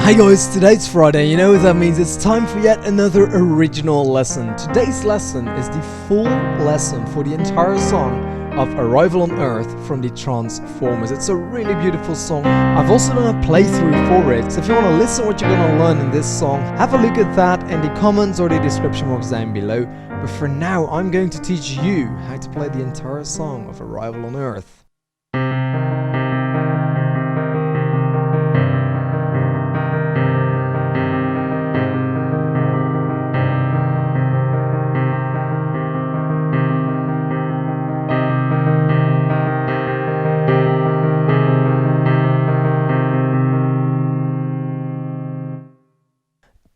Hi guys, today's Friday, you know what that means? It's time for yet another original lesson. Today's lesson is the full lesson for the entire song of Arrival on Earth from the Transformers. It's a really beautiful song. I've also done a playthrough for it, so if you want to listen what you're going to learn in this song, have a look at that in the comments or the description box down below. But for now, I'm going to teach you how to play the entire song of Arrival on Earth.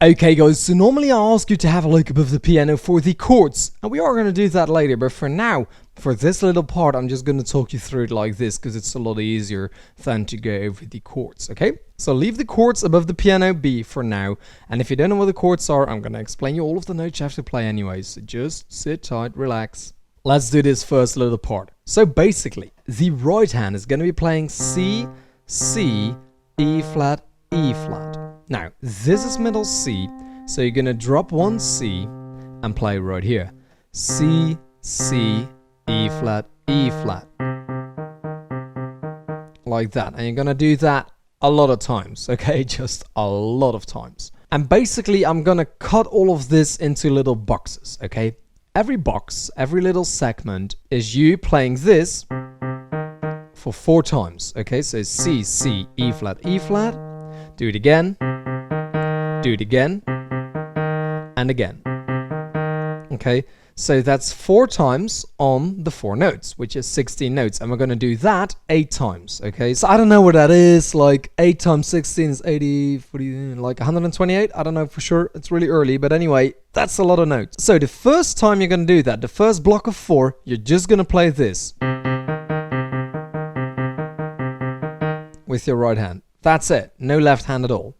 Okay guys, so normally I ask you to have a look above the piano for the chords, and we are going to do that later, but for now, for this little part, I'm just going to talk you through it like this, because it's a lot easier than to go over the chords, okay? So leave the chords above the piano B for now, and if you don't know what the chords are, I'm going to explain you all of the notes you have to play anyways, so just sit tight, relax. Let's do this first little part. So basically, the right hand is going to be playing C, C, E flat, E flat. Now, this is middle C, so you're gonna drop one C and play right here. C, C, E flat, E flat. Like that. And you're gonna do that a lot of times, okay? Just a lot of times. And basically, I'm gonna cut all of this into little boxes, okay? Every box, every little segment is you playing this for 4 times, okay? So C, C, E flat, E flat. Do it again. Do it again, and again. Okay, so that's 4 times on the 4 notes, which is 16 notes, and we're going to do that 8 times. Okay, so I don't know what that is, like 8 times 16 is 80, 40, like 128. I don't know for sure, it's really early, but anyway, that's a lot of notes. So the first time you're going to do that, the first block of 4, you're just going to play this with your right hand. That's it, no left hand at all.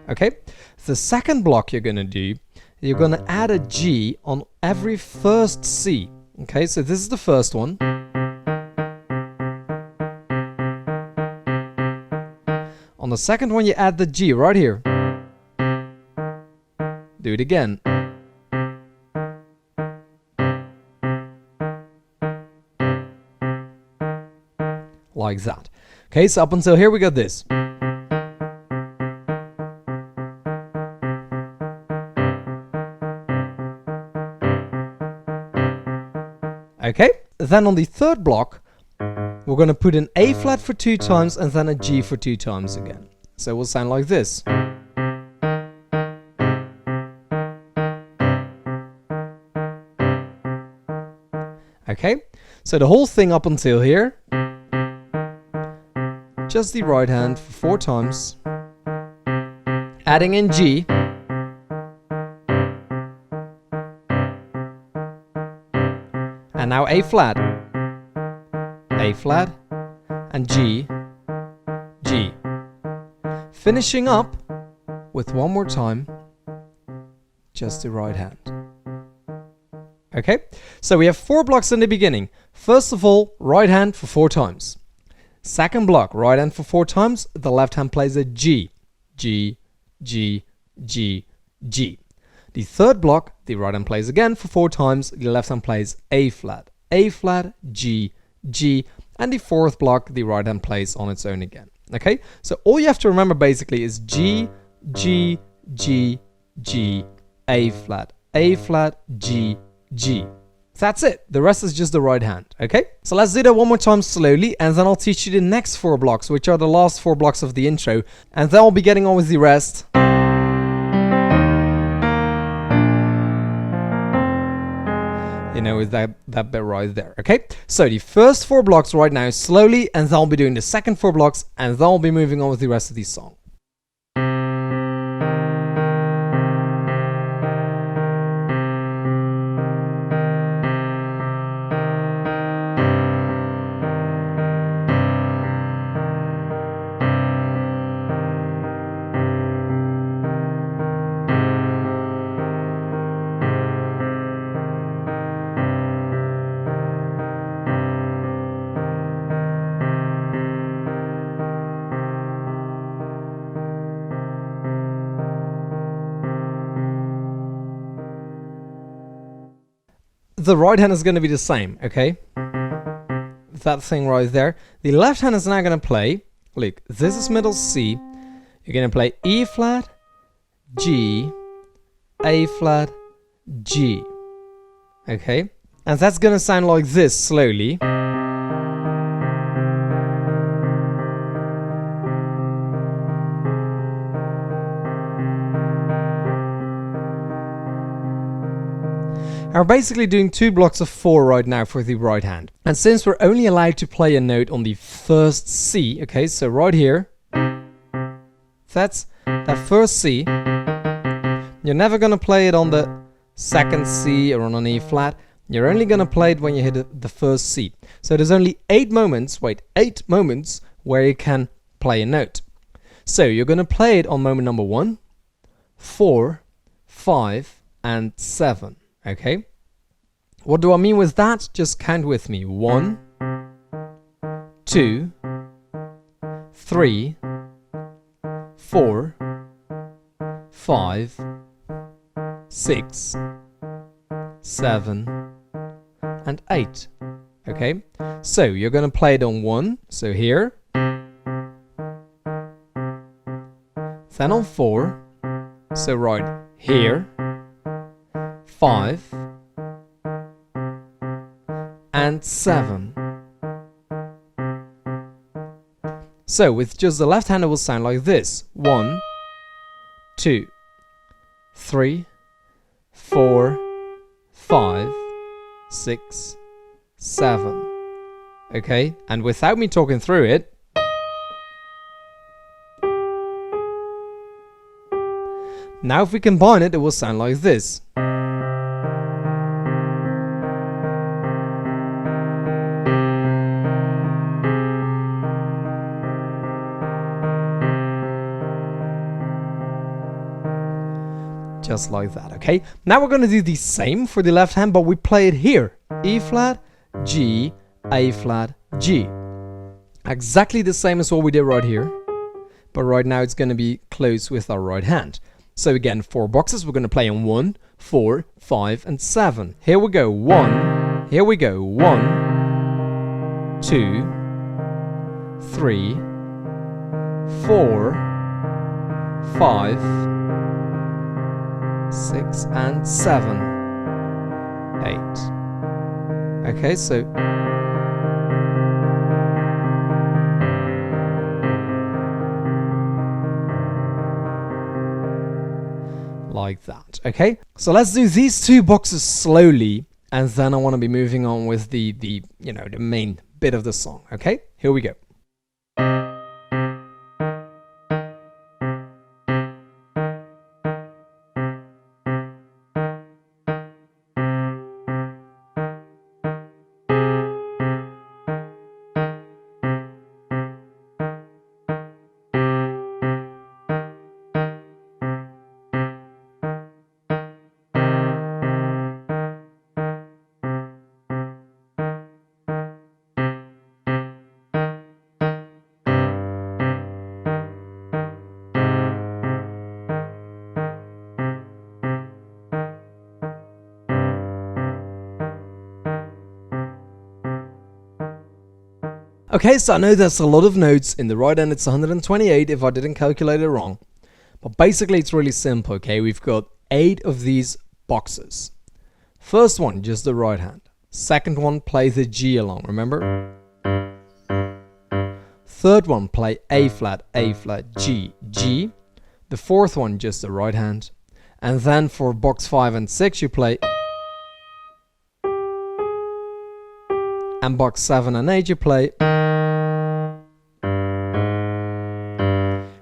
Okay, the second block you're going to do, you're going to add a G on every first C. Okay, so this is the first one. On the second one, you add the G right here. Do it again. Like that. Okay, so up until here we got this. Okay, then on the third block, we're going to put an A flat for 2 times and then a G for 2 times again. So it will sound like this. Okay, so the whole thing up until here, just the right hand for 4 times, adding in G, and now A flat, and G, G. Finishing up with one more time, just the right hand. Okay, so we have 4 blocks in the beginning. First of all, right hand for 4 times. Second block, right hand for 4 times, the left hand plays a G, G, G, G, G. The third block, the right hand plays again for 4 times, the left hand plays A flat, G, G, and the fourth block, the right hand plays on its own again. Okay, so all you have to remember basically is G, G, G, G, A flat, G, G. That's it. The rest is just the right hand. Okay, so let's do that one more time slowly, and then I'll teach you the next 4 blocks, which are the last 4 blocks of the intro, and then I'll be getting on with the rest. You know, with that bit right there. Okay, so the first 4 blocks right now slowly, and then I'll be doing the second 4 blocks, and then I'll be moving on with the rest of the song. the right hand is going to be the same, okay? That thing right there. The left hand is now going to play, look, this is middle C. You're going to play E flat, G, A flat, G. Okay? And that's going to sound like this slowly. We're basically doing 2 blocks of 4 right now for the right hand. And since we're only allowed to play a note on the first C, okay, so right here, that's that first C. You're never going to play it on the second C or on an E flat. You're only going to play it when you hit the first C. So there's only 8 moments where you can play a note. So you're going to play it on moment number 1, 4, 5, and 7. Okay? What do I mean with that? Just count with me. 1, 2, 3, 4, 5, 6, 7, and 8. Okay? So you're going to play it on 1, so here. Then on 4, so right here. 5 and 7. So with just the left hand it will sound like this. 1, 2, 3, 4, 5, 6, 7. Okay? And without me talking through it, now if we combine it, it will sound like this. Just like that, okay? Now we're going to do the same for the left hand, but we play it here. E flat, G, A flat, G. Exactly the same as what we did right here, but right now it's going to be close with our right hand. So again, 4 boxes, we're going to play on 1, 4, 5, and 7. Here we go, 1, here we go, 1, 2, 3, 4, 5, 6, and 7, 8. Okay, so like that. Okay, so let's do these 2 boxes slowly, and then I want to be moving on with the main bit of the song. Okay, here we go. Okay, so I know there's a lot of notes. In the right hand it's 128 if I didn't calculate it wrong. But basically it's really simple, okay? We've got 8 of these boxes. First one, just the right hand. Second one, play the G along, remember? Third one, play A flat, G, G. The fourth one, just the right hand. And then for box 5 and 6 you play. And box 7 and 8 you play.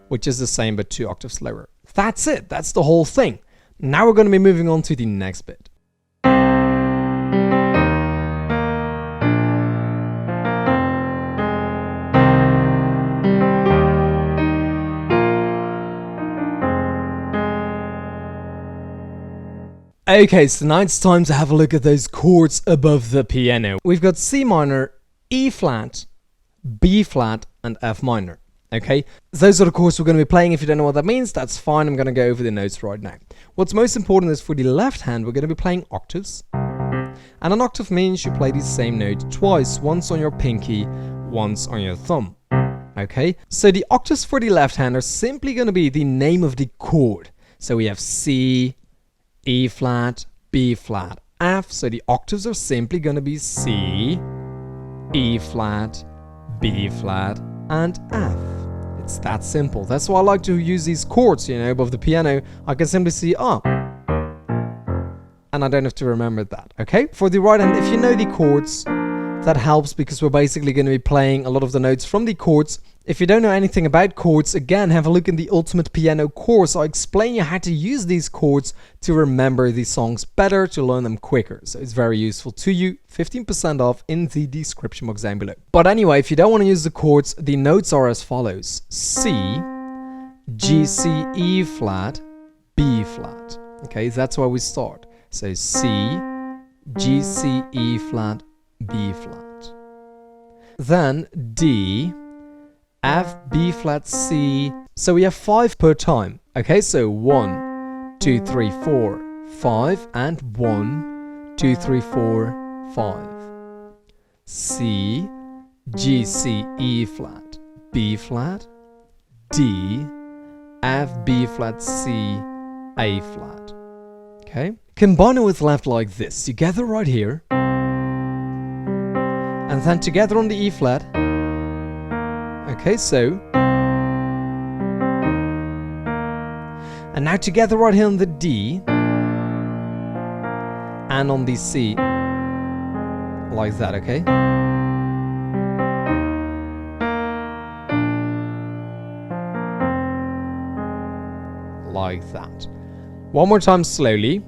Which is the same but 2 octaves lower. That's it, that's the whole thing. Now we're going to be moving on to the next bit. Okay, so now it's time to have a look at those chords above the piano. We've got C minor, E flat, B flat, and F minor. Okay, those are the chords we're going to be playing. If you don't know what that means, that's fine. I'm going to go over the notes right now. What's most important is for the left hand, we're going to be playing octaves. And an octave means you play the same note twice, once on your pinky, once on your thumb. Okay, so the octaves for the left hand are simply going to be the name of the chord. So we have C, E flat, B flat, F. So the octaves are simply going to be C, E flat, B flat, and F. It's that simple. That's why I like to use these chords, you know, above the piano. I can simply see, and I don't have to remember that, okay? For the right hand, if you know the chords, that helps because we're basically going to be playing a lot of the notes from the chords. If you don't know anything about chords, again, have a look in the Ultimate Piano course. I explain you how to use these chords to remember these songs better, to learn them quicker. So it's very useful to you. 15% off in the description box down below. But anyway, if you don't want to use the chords, the notes are as follows. C, G, C, E flat, B flat. Okay, that's where we start. So C, G, C, E flat, B flat. Then D, F, B flat, C. So we have 5 per time. Okay, so 1, 2, 3, 4, 5, and 1, 2, 3, 4, 5. C, G, C, E flat, B flat, D, F, B flat, C, A flat. Okay, combine it with left like this. Together right here. And then together on the E flat. Okay, so. And now together right here on the D. And on the C. Like that, okay? Like that. One more time slowly.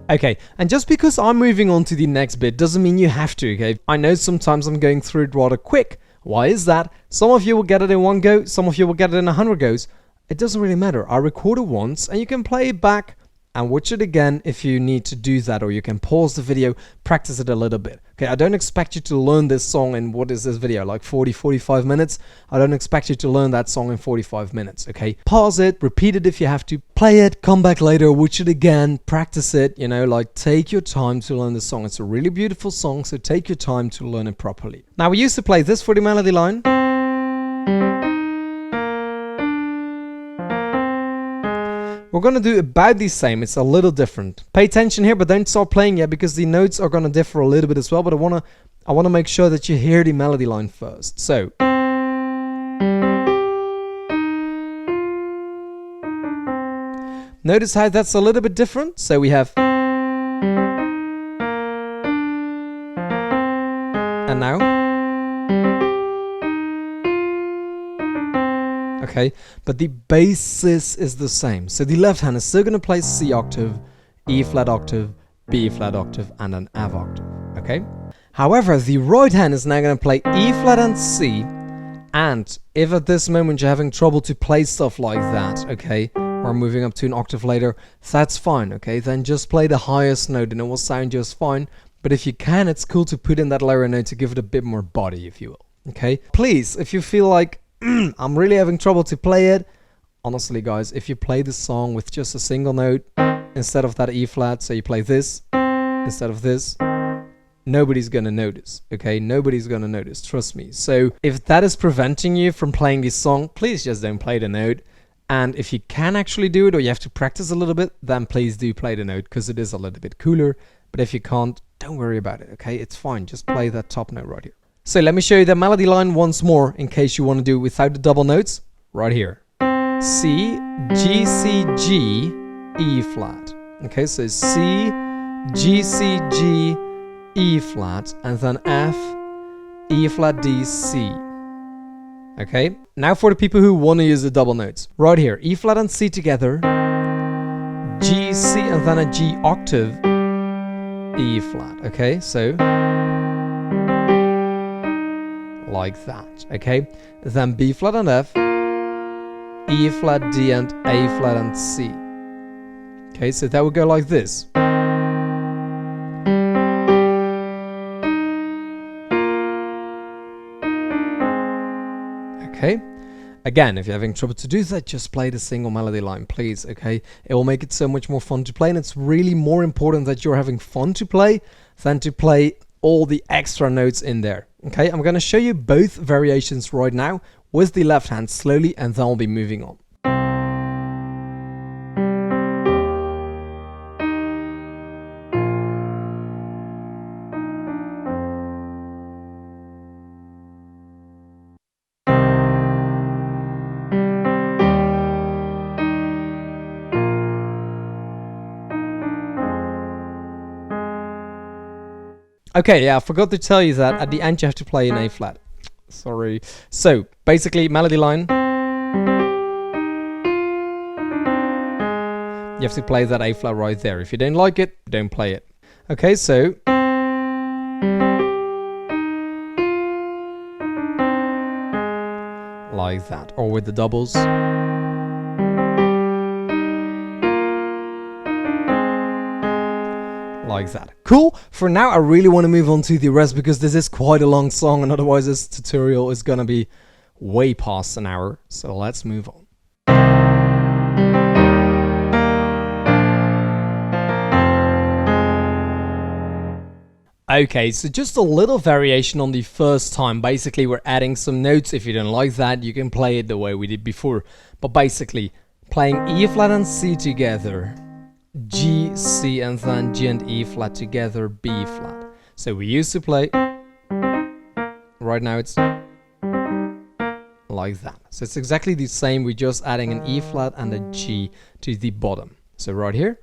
Okay, and just because I'm moving on to the next bit doesn't mean you have to, okay? I know sometimes I'm going through it rather quick. Why is that? Some of you will get it in one go, some of you will get it in 100 goes. It doesn't really matter. I record it once and you can play it back and watch it again if you need to do that, or you can pause the video, practice it a little bit. Okay, I don't expect you to learn this song in, what is this video, like 40-45 minutes? I don't expect you to learn that song in 45 minutes, okay? Pause it, repeat it if you have to, play it, come back later, watch it again, practice it, you know, like take your time to learn the song. It's a really beautiful song, so take your time to learn it properly. Now, we used to play this for the melody line. We're going to do about the same. It's a little different. Pay attention here, but don't start playing yet because the notes are going to differ a little bit as well. But I want to make sure that you hear the melody line first. So. Notice how that's a little bit different. So we have. And now. Okay, but the basis is the same. So the left hand is still going to play C octave, E flat octave, B flat octave, and an F octave. Okay? However, the right hand is now going to play E flat and C. And if at this moment you're having trouble to play stuff like that, okay, or moving up to an octave later, that's fine, okay? Then just play the highest note and it will sound just fine. But if you can, it's cool to put in that lower note to give it a bit more body, if you will. Okay? Please, if you feel like I'm really having trouble to play it, honestly guys, if you play the song with just a single note instead of that E flat, so you play this instead of this, nobody's gonna notice, okay? Nobody's gonna notice, trust me. So if that is preventing you from playing this song, please just don't play the note. And if you can actually do it, or you have to practice a little bit, then please do play the note because it is a little bit cooler. But if you can't, don't worry about it, okay? It's fine, just play that top note right here. So let me show you the melody line once more in case you want to do it without the double notes. Right here. C, G, C, G, E flat. Okay, so C, G, C, G, E flat, and then F, E flat, D, C. Okay, now for the people who want to use the double notes. Right here, E flat and C together, G, C, and then a G octave, E flat. Okay, so like that, okay? Then B flat and F, E flat, D, and A flat and C. Okay, so that would go like this. Okay. Again, if you're having trouble to do that, just play the single melody line, please, okay? It will make it so much more fun to play, and it's really more important that you're having fun to play than to play all the extra notes in there, okay? I'm going to show you both variations right now with the left hand slowly, and then I'll be moving on. Okay, yeah, I forgot to tell you that at the end you have to play an A flat. Sorry. So, basically, melody line. You have to play that A flat right there. If you don't like it, don't play it. Okay, so. Like that. Or with the doubles. Like that. Cool. For now, I really want to move on to the rest because this is quite a long song, and otherwise this tutorial is gonna be way past an hour. So let's move on. Okay, so just a little variation on the first time. Basically, we're adding some notes. If you don't like that, you can play it the way we did before. But basically, playing E flat and C together, G, C, and then G and E flat together, B flat. So we used to play, right now it's like that. So it's exactly the same, we're just adding an E flat and a G to the bottom. So right here,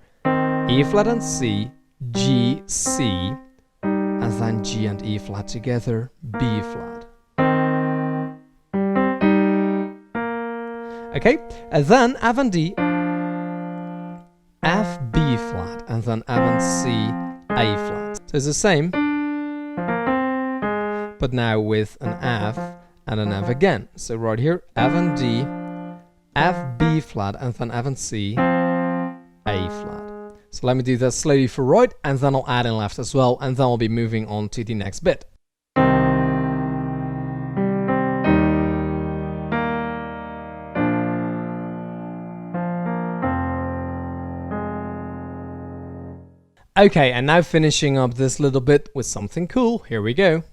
E flat and C, G, C, and then G and E flat together, B flat. Okay, and then F and D, F, B flat, and then F and C, A flat. So it's the same, but now with an F and an F again. So right here, F and D, F, B flat, and then F and C, A flat. So let me do that slowly for right, and then I'll add in left as well, and then I'll be moving on to the next bit. Okay, and now finishing up this little bit with something cool. Here we go.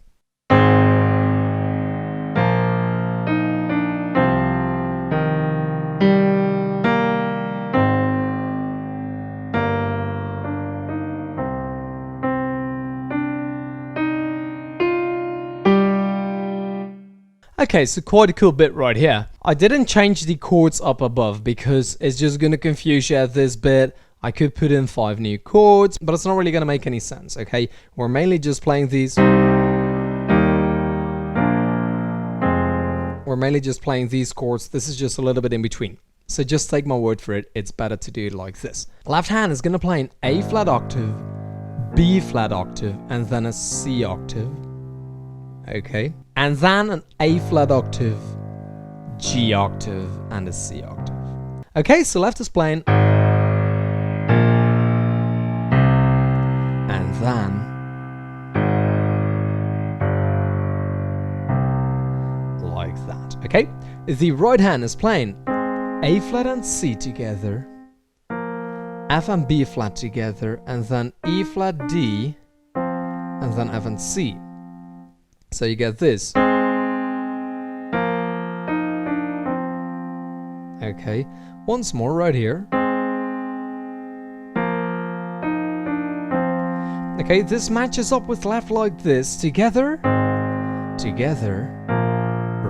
Okay, so quite a cool bit right here. I didn't change the chords up above because it's just gonna confuse you at this bit. I could put in 5 new chords, but it's not really gonna make any sense, okay? We're mainly just playing these. We're mainly just playing these chords. This is just a little bit in between. So just take my word for it, it's better to do it like this. Left hand is gonna play an A flat octave, B flat octave, and then a C octave. Okay, and then an A flat octave, G octave, and a C octave. Okay, so left is playing, and then like that. Okay, the right hand is playing A flat and C together, F and B flat together, and then E flat D, and then F and C. So you get this. Okay, once more right here. Okay, this matches up with left like this. Together, together,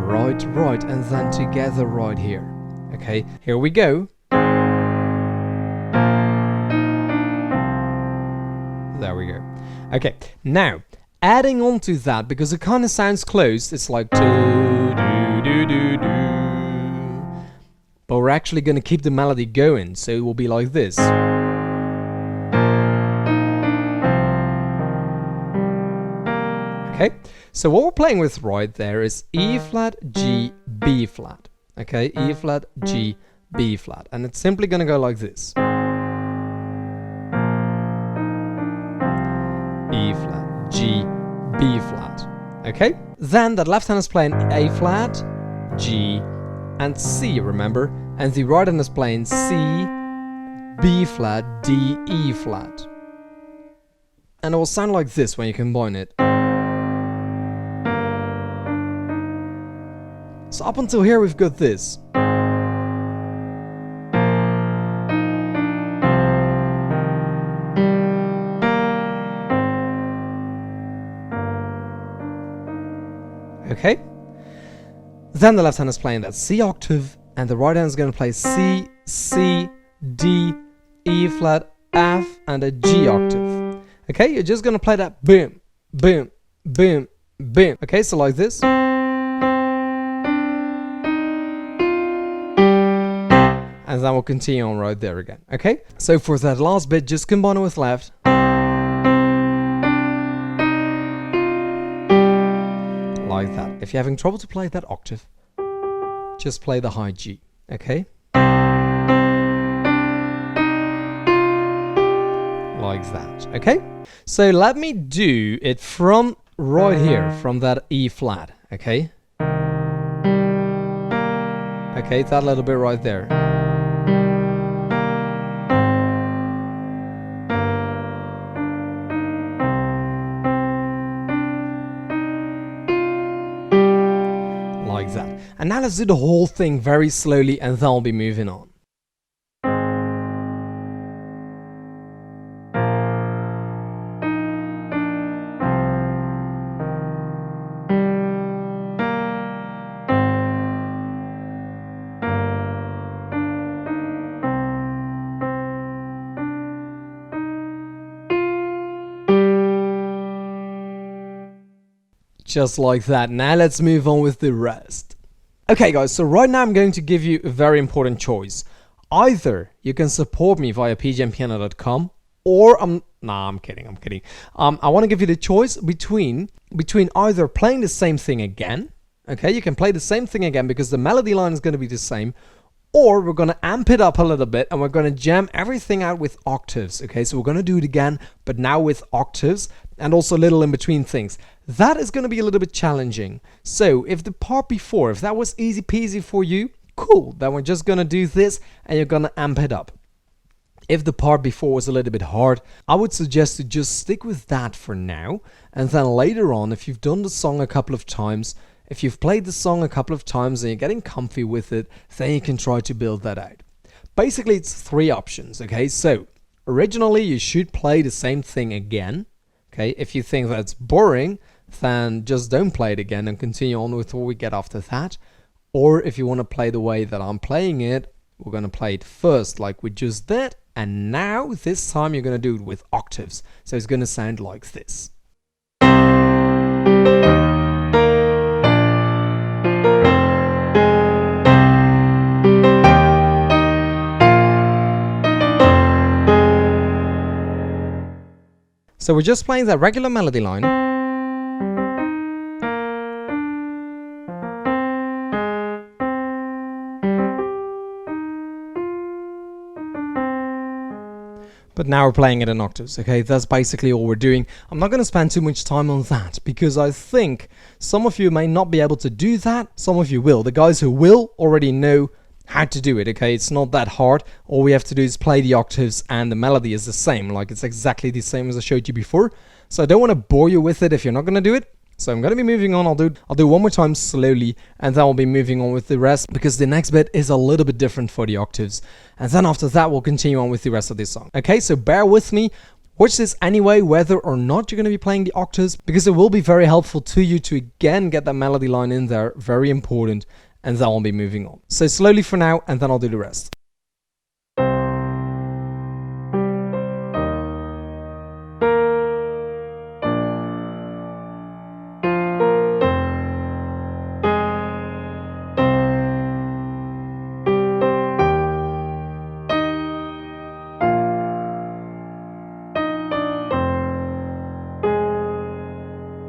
right, right, and then together right here. Okay, here we go. There we go. Okay, now, adding on to that, because it kind of sounds close, it's like do do do do do, but we're actually going to keep the melody going, so it will be like this. Okay, so what we're playing with right there is E flat, G, B flat. Okay, E flat, G, B flat, and it's simply going to go like this. E flat, G, B flat. Okay, then that left hand is playing A flat, G, and C, remember? And the right hand is playing C, B flat, D, E flat. And it will sound like this when you combine it. So up until here we've got this. Okay? Then the left hand is playing that C octave, and the right hand is going to play C, C, D, E flat, F, and a G octave. Okay, you're just going to play that boom, boom, boom, boom. Okay, so like this. And then we'll continue on right there again. Okay, so for that last bit, just combine it with left. Like that. If you're having trouble to play that octave, just play the high G, okay? Like that, okay? So let me do it from right here, from that E flat, okay? Okay, that little bit right there. Like that. And now let's do the whole thing very slowly, and then I'll be moving on. Just like that. Now let's move on with the rest. Okay guys, so right now I'm going to give you a very important choice. Either you can support me via pjampiano.com, or I'm kidding. I want to give you the choice between either playing the same thing again, okay, you can play the same thing again because the melody line is going to be the same, or we're going to amp it up a little bit and we're going to jam everything out with octaves, okay? So we're going to do it again, but now with octaves and also little in between things. That is going to be a little bit challenging. So if the part before, if that was easy peasy for you, cool, then we're just going to do this and you're going to amp it up. If the part before was a little bit hard, I would suggest to just stick with that for now, and then later on, if you've done the song a couple of times, if you've played the song a couple of times and you're getting comfy with it, then you can try to build that out. Basically, it's three options, okay? So, originally, you should play the same thing again, okay? If you think that's boring, then just don't play it again and continue on with what we get after that. Or if you want to play the way that I'm playing it, we're going to play it first like we just did, and now, this time, you're going to do it with octaves. So it's going to sound like this. So we're just playing that regular melody line. But now we're playing it in octaves, okay? That's basically all we're doing. I'm not going to spend too much time on that because I think some of you may not be able to do that. Some of you will. The guys who will already know how to do it, okay? It's not that hard. All we have to do is play the octaves and the melody is the same. Like, it's exactly the same as I showed you before. So I don't want to bore you with it if you're not going to do it. So I'm going to be moving on. I'll do one more time slowly, and then I'll be moving on with the rest because the next bit is a little bit different for the octaves. And then after that, we'll continue on with the rest of this song. Okay, so bear with me. Watch this anyway, whether or not you're going to be playing the octaves, because it will be very helpful to you to again get that melody line in there. Very important. And then I'll be moving on. So slowly for now, and then I'll do the rest.